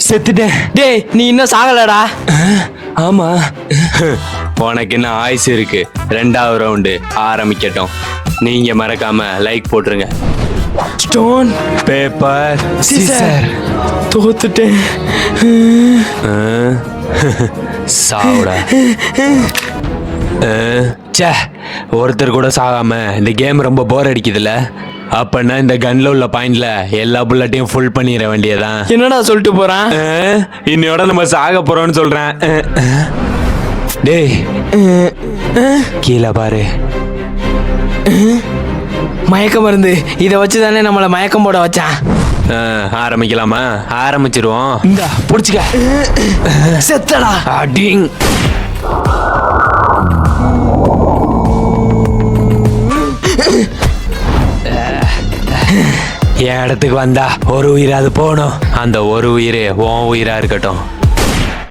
செத்துட்டேன். டேய் நீ இன்னும் சாகலடா. ஆமா. உனக்கு என்ன ஆயுசு இருக்கு. 2வது ரவுண்டு ஆரம்பிக்கட்டும். நீங்க மறக்காம லைக் போட்டுருங்க. Stone paper scissor. தோத்துட்டேன். சாவுடா. ச்சே, ஒருத்தர் கூட சாகாம இந்த கேம் ரொம்ப போர் அடிக்குதுல்ல. அப்பன்னா இந்த கன்ல உள்ள பாயிண்ட்ல எல்லா புல்லட்டையும் ஃபுல் பண்ணிட வேண்டியதான். என்னடா சொல்லிட்டு போறான்? இன்னையோட நம்ம சாக போறோம்னு சொல்றேன். டேய் கீழே பாரு. மயக்க மருந்து. இதை வச்சு தானே நம்மளை மயக்கம் போட வச்சான். ஆரம்பிக்கலாமா? ஆரம்பிச்சிருவோம். இந்தா புடிச்சுக்க. செத்தடா. அடிங். என் இடத்துக்கு வந்தா ஒரு உயிராது போகணும். அந்த ஒரு உயிர் உன் உயிரா இருக்கட்டும்.